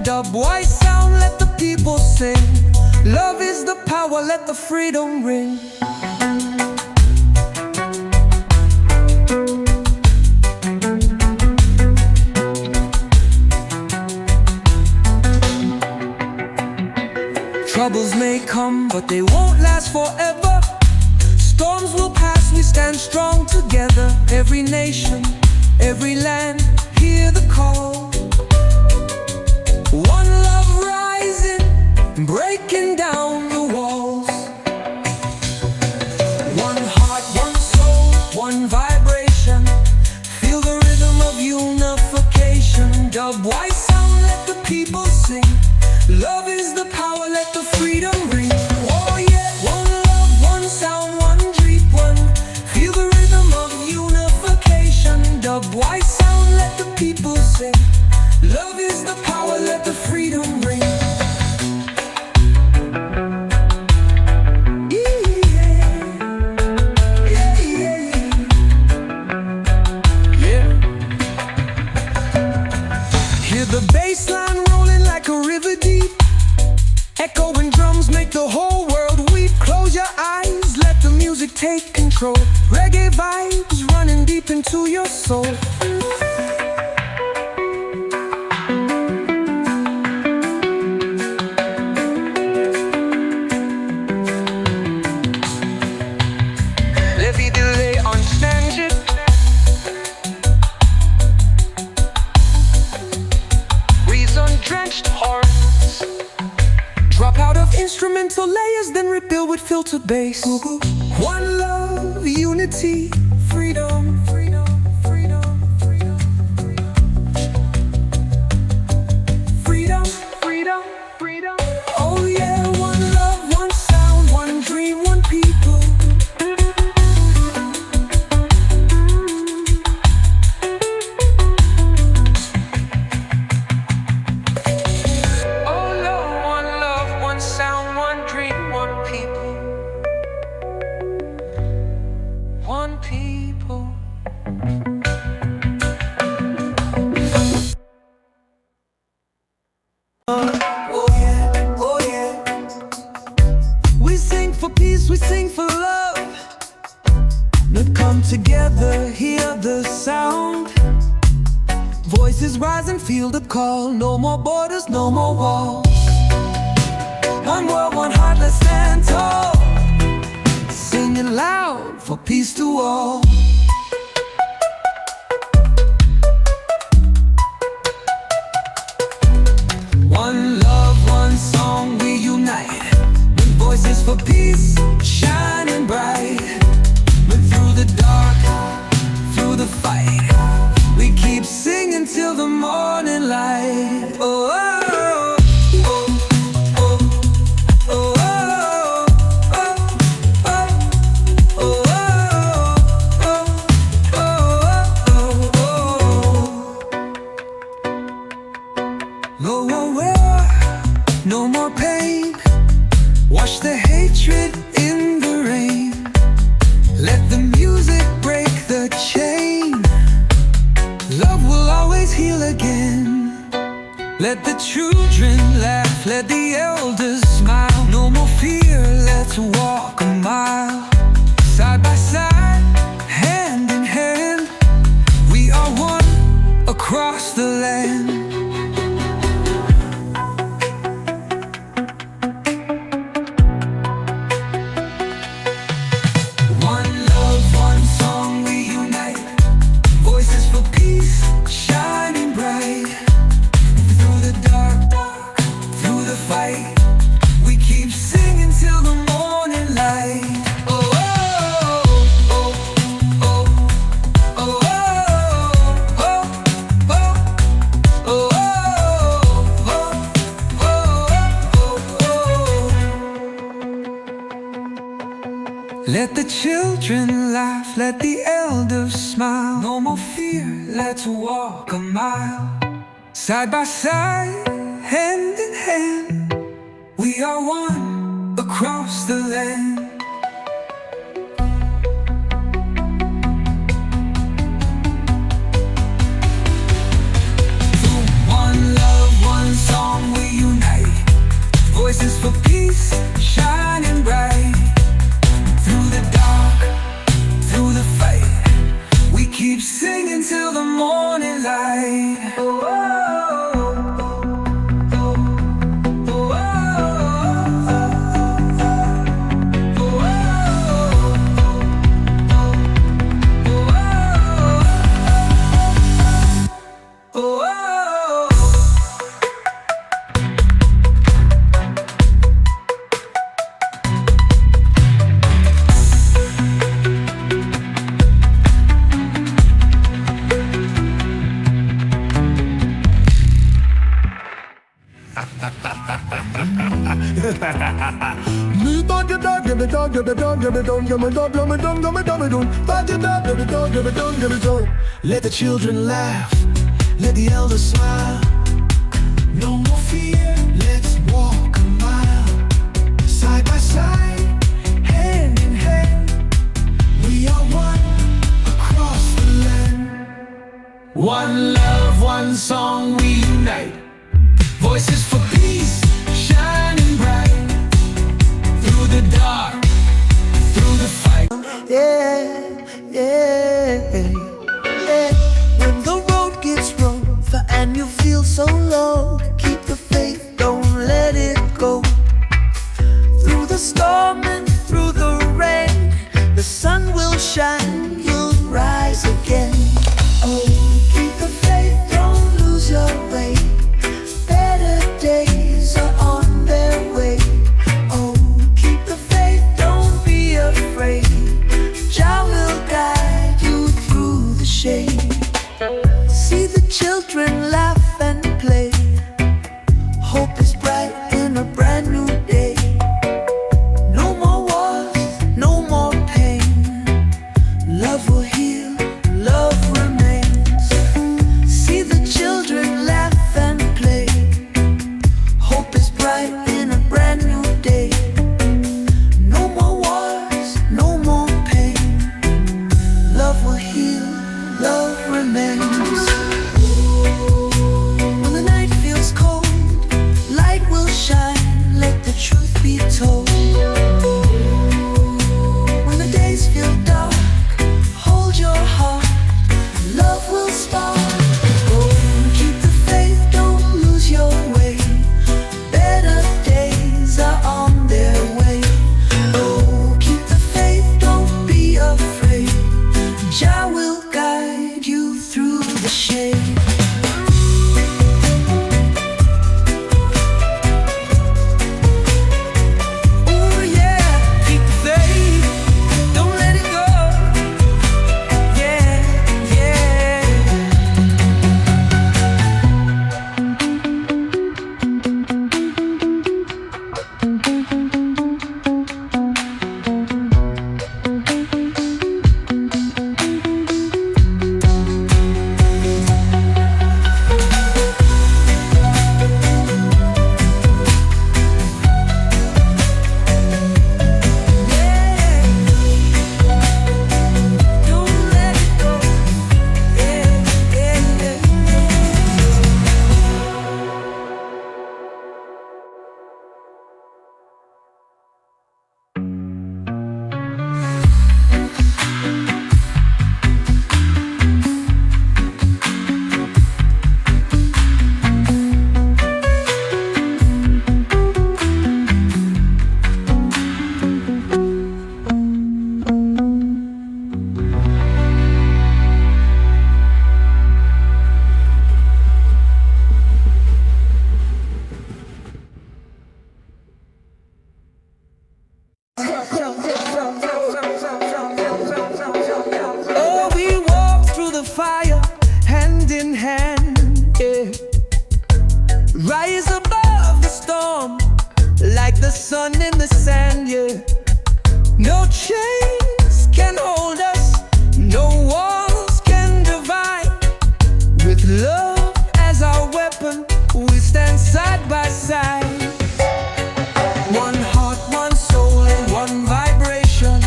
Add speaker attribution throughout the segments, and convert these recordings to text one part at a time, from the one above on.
Speaker 1: Dub white sound, let the people sing. Love is the power, let the freedom ring. Troubles may come, but they won't last forever. Storms will pass, we stand strong together. Every nation, every land, hear the call. One love rising, breaking down the walls. One heart, one soul, one vibration. Feel the rhythm of unification. Dub white sound, let the people sing. Love is the power, let the freedom ring. Oh yeah, one love, one sound, one dream, one. Feel the rhythm of unification. Dub white sound, let the people sing. Love is the power, let the freedom ring. Hear the bass line rolling like a river deep. Echoing drums make the whole world weep. Close your eyes, let the music take control. Reggae vibes running deep into your soul. Levy delay unstandard. Reason-drenched hearts drop out of instrumental layers, then rebuild with filtered bass. One love, unity, freedom, freedom, freedom, freedom, freedom, freedom, freedom. Oh yeah, one love, one sound, one dream, one people. One people. Oh yeah, oh yeah. We sing for peace, we sing for love. Now come together, hear the sound. Voices rise and feel the call. No more borders, no more walls. One world, one heart, let's stand tall. Singing loud for peace to all. One love, one song, we unite. With voices for peace, shining bright. But through the dark, through the fight, we keep singing till the morning light. Oh, oh, oh. No more war, no more pain. Wash the hatred in the rain. Let the music break the chain. Love will always heal again. Let the children laugh, let the elders smile. No more fear, let's walk a mile. Side by side, hand in hand, we are one across the land. We keep singing till the morning light. Oh, oh, oh, oh, oh, oh, oh, oh. Let the children laugh, let the elders smile. No more fear, let's walk a mile. Side by side, hand in hand, we are one across the land. One love, one song, Let the children laugh, let the elders smile. No more fear, let's walk a mile. Side by side, hand in hand, we are one across the land. One love, one song, we unite. Voices for peace, shining bright. Through the dark, through the fight.
Speaker 2: Yeah, yeah. When the road gets rough and you feel so low, keep the faith, don't let it go. Through the storm and through the rain, the sun will shine, you'll rise again. Oh, keep the faith, don't lose your way. Better days are on their way. Oh, keep the faith, don't be afraid. Jah will guide you through the shade. See the children laugh and play. Hope is bright in a brand new day. No more wars, no more pain. Love will heal, love remains. See the children laugh and play. Hope is bright in a brand new day. No more wars, no more pain. Love will heal, love remains. When the night feels cold, light will shine, let the truth be told. When the days feel dark, hold your heart, love will spark. Oh, keep the faith, don't lose your way. Better days are on their way. Oh, keep the faith, don't be afraid. Jah will guide you through the shade. Oh yeah, keep the faith, don't let it go. Yeah, yeah. Don't let it go. Yeah, yeah, yeah. Oh, we walk through the fire, hand in hand, yeah. Rise above the storm, like the sun in the sand, yeah. No chains can hold us, no walls can divide. With love as our weapon, we stand side by side. One heart, one soul, and one vibration.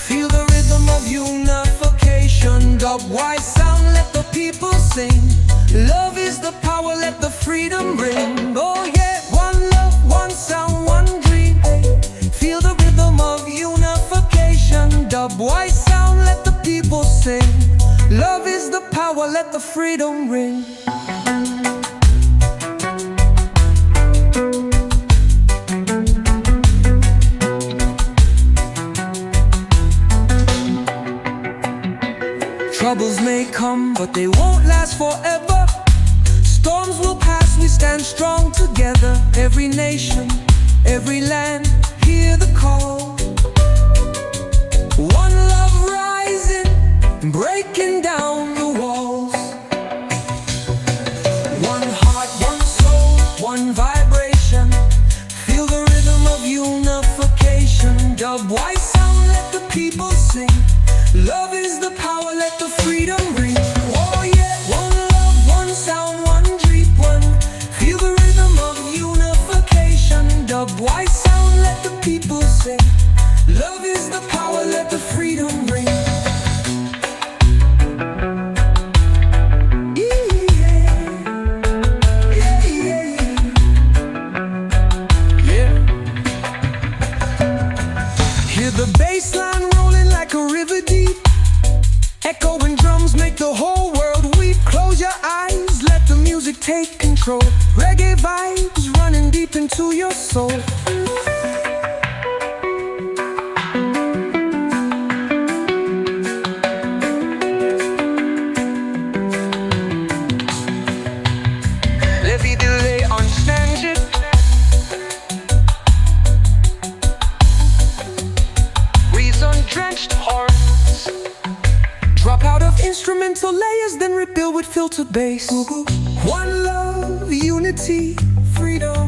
Speaker 2: Feel the rhythm of unification. Dub-wise sound, let the people sing. Love is the power, let the freedom ring. Oh yeah, one love, one sound, one dream. Feel the rhythm of unification. Dub-wise sound, let the people sing. Love is the power, let the freedom ring. Troubles may come, but they won't last forever.
Speaker 1: Every nation, every land, hear the call. One love rising, breaking down the walls. One heart, one soul, one vibration. Feel the rhythm of unification. Dub white sound, let the people sing. Love is the power, let the freedom ring. Oh yeah, one love, one sound, one dream, one. Feel the rhythm of unification. Dub white sound, let the people sing. Love is the power, let the freedom ring. Hear the bass line rolling like a river deep. Echoing drums make the whole world weep. Close your eyes, let the music take control. Reggae vibes running deep into your soul. Levy delay unchanged. Drenched hearts drop out of instrumental layers, then rebuild with filtered bass. One love, unity, freedom.